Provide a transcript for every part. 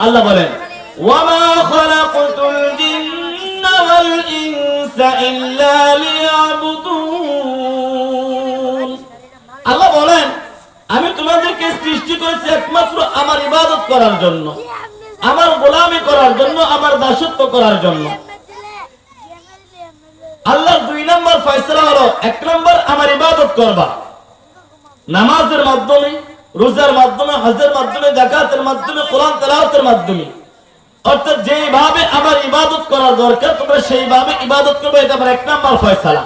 আল্লাহ বলেন ওয়ামা খালাকতুল জিন্না ওয়াল ইনসা ইল্লা লিয়াবুদুন। আল্লাহ বলেন আমি তোমাদেরকে সৃষ্টি করেছি একমাত্র আমার ইবাদত করার জন্য, আমার গোলামি করার জন্য, আমার দাসত্ব করার জন্য। আল্লাহর 2 নম্বর ফয়সালা হলো 1 নম্বর আমার ইবাদত করবা, নামাজের মাধ্যমে, রোজার মাধ্যমে, হজের মাধ্যমে, যাকাতের মাধ্যমে, কোরআন তেলাওয়াতের মাধ্যমে। অর্থাৎ যেভাবে আমার ইবাদত করার দরকার তোমরা সেইভাবে ইবাদত করবে, এটা আমার 1 নম্বর ফয়সালা।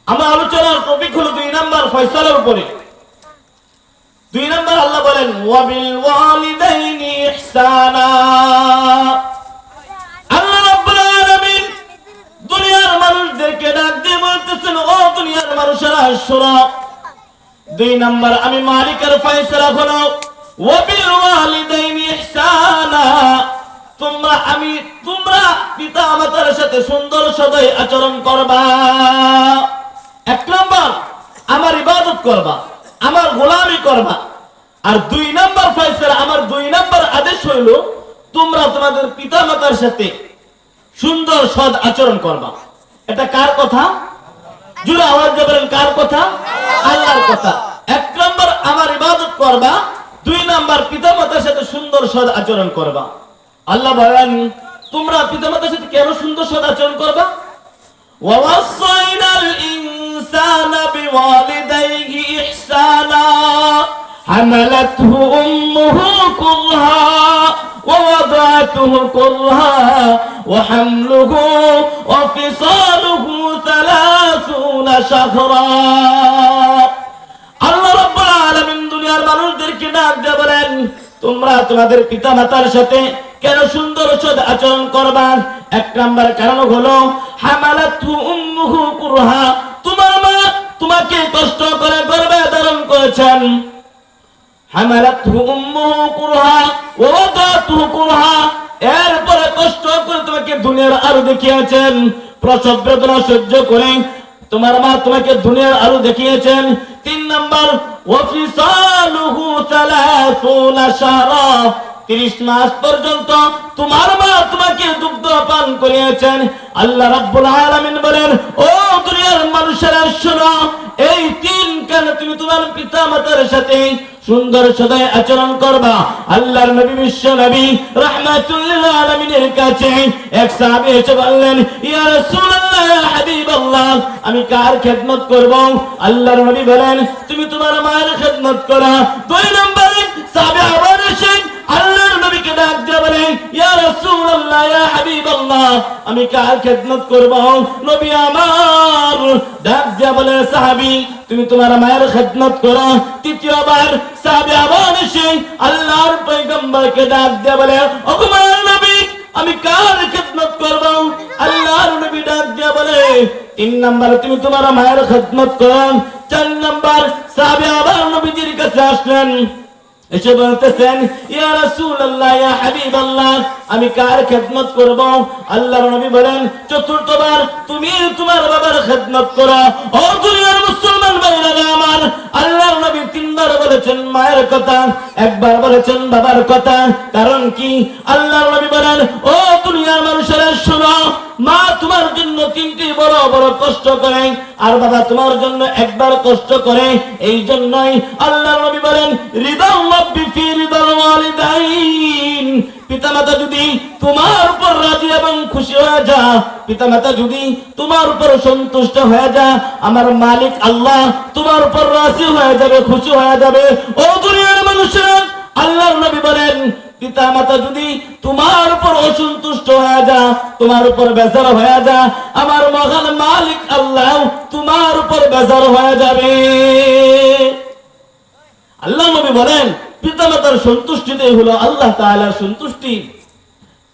আমার আলোচনার টপিক হলো 2 নম্বর ফয়সালার উপরে। 2 নম্বর আল্লাহ বলেন ওয়াবিল ওয়ালিদাইনি ইহসানা। আল্লাহ রাব্বুল আলামিন দুনিয়ার মানুষদেরকে ডাক দিয়ে বলতেছেন ও দুনিয়ার মানুষেরা শোনো, 2 নম্বর আমি মালিকের ফয়সালা হলো ওয়াবিল ওয়ালিদাইনি ইহসানা। তোমরা পিতা মাতার সাথে সুন্দর সদয় আচরণ করবা। 1 নম্বর আমার ইবাদত করবা, আমার গোলামি করবা। আর 2 নম্বর ফয়সালা, আমার 2 নম্বর আদেশ হইল তোমরা তোমাদের পিতা মাতার সাথে সুন্দর সদ আচরণ করবা। এটা কার কথা? জোরে আওয়াজ দিয়ে বলেন কার কথা? আল্লাহর কথা। 1 নম্বর আমার ইবাদত করবা, 2 নম্বর পিতা মাতার সাথে সুন্দর সদ আচরণ করবা। আল্লাহ বলেন তোমরা পিতা মাতার সাথে কেন সুন্দর সদ আচরণ করবা? ওয়াসাইনাল ইনসানা বিওয়ালিদাইহি ইহসানা হামালাতহু উম্মুহু কুরহা ووضعته كرها وحمله وفصاله 30 شهرا। আল্লাহ রাব্বুল আলামিন দুনিয়ার মানুষদেরকে ডাক দিয়ে বলেন তোমরা তোমাদের পিতামাতার সাথে কেন সুন্দর সদ আচরণ করবা? 1 নম্বর কারণ হলো হামালাতহু উম্মুহু কুরহা, তোমার মা তোমাকে কষ্ট করে গর্ভে ধারণ করেছেন। হামালাতহু উম্মুহু কুরহা ওয়া ওয়াদাতুহু কুরহা, এরপরে কষ্ট করে তোমাকে দুনিয়ার আলো দেখিয়েছেন। প্রসব বেদনা সহ্য করে তোমার মা তোমাকে দুনিয়ার আলো দেখিয়েছেন। 3 নম্বর ওয়াফিসালুহু 30 শাহরা, 30 মাস পর্যন্ত তোমার মা তোমাকে দুগ্ধ পান করিয়েছেন। আল্লাহ রাব্বুল আলামিন বলেন ও দুনিয়ার মানুষেরা শোনো, এই 3 কারণে তুমি তোমার পিতা মাতার সাথে সুন্দর সদয় আচরণ করবা। আল্লাহর নবী বিশ্ব নবী রাহমাতুল লিল আলামিনের কাছে এক সাহাবী এসে বললেন ইয়া রাসূলুল্লাহ ইয়া হাবিবাল্লাহ আমি কার খেদমত করব? আল্লাহর নবী বলেন তুমি তোমার মায়ের খেদমত করো। 2 নম্বরে সাহাবী আবার এসে আল্লাহর নবীকে ডাক দিয়ে বলেন ইয়া রাসূলুল্লাহ ইয়া হাবিবাল্লাহ আমি কার খেদমত করব? নবী আমার ডাক দিয়ে বলেন সাহাবী তুমি তোমার মায়ের খেদমত করো। 3য়বার সাহাবী আবার এসে আল্লাহর পয়গম্বরকে ডাক দিয়ে বলে ওগো মায়ের নবী আমি কার খেদমত করব? আল্লাহর নবী ডাক দিয়ে বলে 3 নম্বর তুমি তোমার মায়ের খেদমত করো। 4 নম্বর সাহাবী আবার নবীজির কাছে আসলেন, এসে বলতেছেন ইয়া রাসূলুল্লাহ ইয়া হাবিবাল্লাহ আমি কার খেদমত করব? আল্লাহর নবী বলেন 4বার তুমি তোমার বাবার খেদমত করো। ও দুনিয়ার মুসলমান ভাইরা আমার, আল্লাহর নবী 3বার বলেছেন মায়ের কথা, 1বার বলেছেন বাবার কথা। কারণ কি? আল্লাহর নবী বলেন ও দুনিয়ার মানুষেরা শোনো, মা তোমার জন্য 3টি বড় বড় কষ্ট করে আর বাবা তোমার জন্য 1বার কষ্ট করে। এই জন্যই আল্লাহর নবী বলেন রিদাল রাব্বি ফি রিদাল ওয়ালিদাইন, পিতামাতা যদি তোমার উপর রাজি এবং খুশি হয়ে যায়, পিতামাতা যদি তোমার উপর সন্তুষ্ট হয়ে যায়, আমার মালিক আল্লাহ তোমার উপর রাজি হয়ে যাবে, খুশি হয়ে যাবে। ও দুনিয়ার মানুষেরা, আল্লাহর নবী বলেন পিতামাতা যদি তোমার উপর অসন্তুষ্ট হয়ে যায়, তোমার উপর বেজার হয়ে যায়, আমার মহান মালিক আল্লাহ তোমার উপর বেজার হয়ে যাবে। আল্লাহ নবী বলেন পিতামাতার সন্তুষ্টিতে হলো আল্লাহ তাআলার সন্তুষ্টি,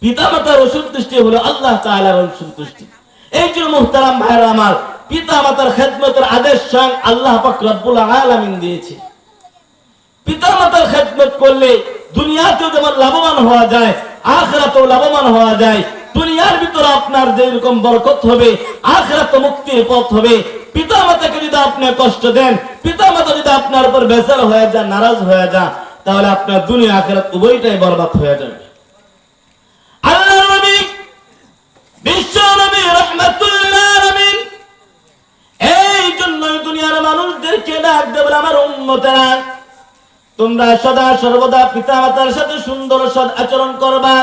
পিতামাতার অসন্তুষ্টি হলো আল্লাহ তাআলার অসন্তুষ্টি। এই যে মুহতারাম ভাইরা আমার, পিতামাতার খেদমতের আদেশ স্বয়ং আল্লাহ পাক রব্বুল আলামিন দিয়েছে। পিতামাতার খেদমত করলে দুনিয়াতেও যেমন লাভবান হওয়া যায়, আখিরাতেও লাভবান হওয়া যায়। দুনিয়ার ভিতরে আপনার যেরকম বরকত হবে, আখিরাতে মুক্তির পথ হবে। পিতামাতাকে যদি আপনি কষ্ট দেন, পিতামাতা যদি আপনার উপর বেজার হয়ে যায়, নারাজ হয়ে যায়, তাহলে আপনার দুনিয়া আখিরাত উভয়টাই বরবাদ হয়ে যাবে। আল্লাহর নবী বিশ্ব নবী রাহমাতুল লিল আলামিন এই জন্যই দুনিয়ার মানুষদেরকে ডাক দেবেন, আমার উম্মতেরা তোমরা সদা সর্বদা পিতা মাতার সাথে সুন্দর সৎ আচরণ করবা।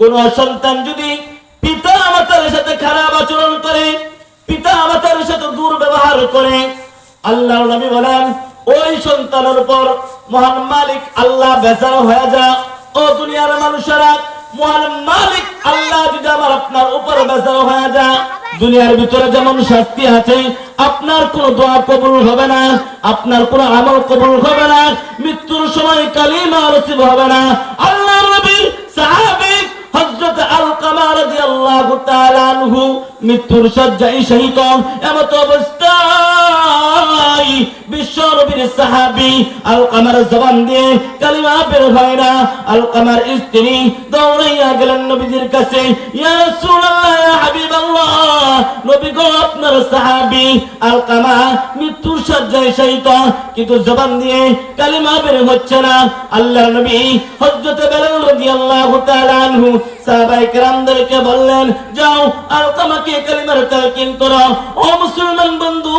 কোন সন্তান যদি পিতা মাতার সাথে খারাপ আচরণ করে, পিতা মাতার সাথে দুর্ব্যবহার করে, আল্লাহর নবী বলেন ওই সন্তানের উপর মহান মালিক আল্লাহ বেজার হয়ে যা। ও দুনিয়ার মানুষেরা, মহান মালিক আল্লাহ যদি আমার আপনার উপর বেজার হয়ে যা, দুনিয়ার ভিতরে যেমন শাস্তি আছে, আপনার কোন দোয়া কবুল হবে না, আপনার কোন আমল কবুল হবে না, মৃত্যুর সময় কালিমা নসিব হবে না। আল্লাহর নবীর সাহাবী হযরত আলকামা রাদিয়াল্লাহু তাআলা আনহু মৃত্যুর শয্যায় শহীদ, এমত অবস্থায় বিশ্ব নবীর সাহাবী আলকামার জবান দিয়ে কালিমা বের হয় না। আলকামার স্ত্রী দৌড়াইয়া গেলেন নবীজির কাছে, ইয়া রাসূলুল্লাহ, ইয়া হাবিবাল্লাহ, নবী গো আপনার সাহাবী আলকামা মৃত্যুর শয্যায় শহীদ, কিন্তু জবান দিয়ে কালিমা বের হচ্ছে না। আল্লাহর নবী হযরত বেলাল রাদিয়াল্লাহু তাআলা আনহু সাহাবায়ে কেরামদেরকে বললেন, যাও আলকামাকে কালিমার তালকিন করো। ও মুসলমান বন্ধু,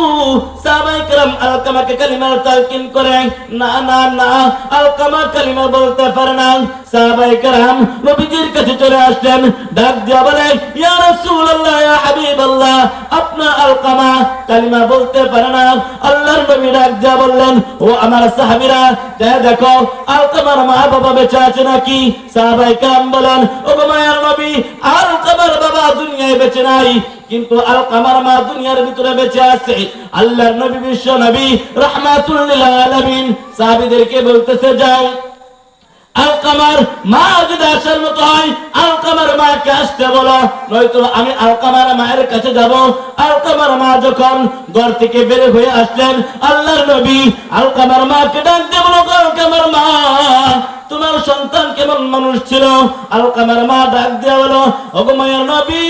সাহাবায়ে কেরাম আলকামাকে কালিমার তালকিন করে, না না না, আলকামা কালিমা বলতে পারে না। সাহাবায়ে কেরাম নবীজির কাছে চলে আসলেন, ডাক দিয়া বলে, ইয়া রাসূলুল্লাহ, ইয়া হাবিবাল্লাহ, আপনার আলকামা কালিমা বলতে পারে না। আল্লাহর নবী ডাক দিয়া বললেন, ও আমার সাহাবীরা, দেখো আলকামার মা বাবা বেঁচে আছে নাকি? সাহাবায়ে কেরাম বলেন, ও মায়ার নবী, আলকামার বাবা দুনিয়ায় বেঁচে নাই, কিন্তু আলকামার মা দুনিয়ার ভিতরে বেঁচে আছে। আল্লাহর নবী বিশ্ব নবী রাহমাতুল লিল আলামিন সাহাবীদেরকে বলতেছে, যাও আলকামার মা যদি আসার মতো হয় আলকামার মাকে আসতে বলো, নয়তো আমি আলকামার মায়ের কাছে যাব। আলকামার মা যখন ঘর থেকে বের হয়ে আসলেন, আল্লাহর নবী আলকামার মাকে ডাক দিয়ে বলো, আলকামার মা, তোমার সন্তান কেমন মানুষ ছিল? আলকামার মা ডাক দিয়ে বলো, ওগো মায়ের নবী,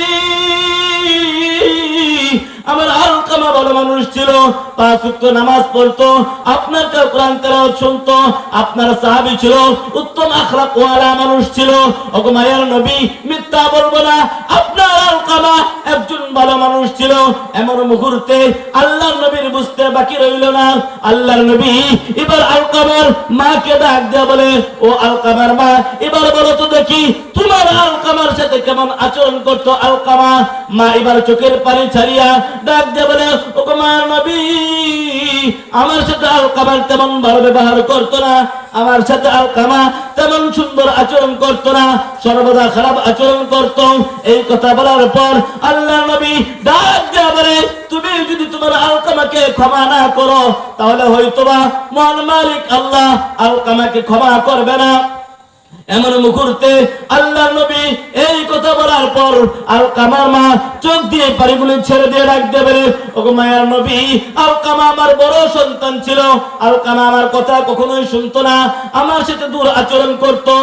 আমার আলকামা ভালো মানুষ ছিল, 5 ওয়াক্ত নামাজ পড়তো, আপনার কোরআন তেলাওয়াত শুনতো, আপনার সাহাবী ছিল, উত্তম আখলাক ওয়ালা মানুষ ছিল। ওগো মায়ের নবী, মিথ্যা বলবো না, আপনার আলকামা একজন ভালো মানুষ ছিল। এমন মুহূর্তে আল্লাহর নবীর বুঝতে বাকি রইল না। আল্লাহর নবী এবার আলকামার মাকে ডাক দিয়ে বলে, ও আলকামার মা, এবার বলো তো দেখি তোমার আলকামার সাথে কেমন আচরণ করতো আলকামা? মা এবার চোখের পানি ছাড়িয়া ডাক দিয়ে বলে, ও মায়ের নবী, আমার সাথে আলকামা তেমন ভালো ব্যবহার করতো না, আমার সাথে আলকামা তেমন সুন্দর আচরণ করতো না, সর্বদা খারাপ আচরণ করতো। এই কথা বলার পর আল্লাহর নবী ডাক দিয়ে বলে, তুমি যদি তোমার আলকামাকে ক্ষমা না করো, তাহলে হয়তোবা মহান মালিক আল্লাহ আলকামাকে ক্ষমা করবে না। এমন মুহূর্তে আল্লাহর নবী এই কথা বলার পর আলকামার মা চোখ দিয়ে পানিগুলি ছেড়ে দিয়ে ডাক দিয়ে বলে, ওগো মায়ের নবী, আলকামা আমার বড় সন্তান ছিল, আলকামা আমার কথা কখনোই শুনতো না, আমার সাথে দূর আচরণ করতো।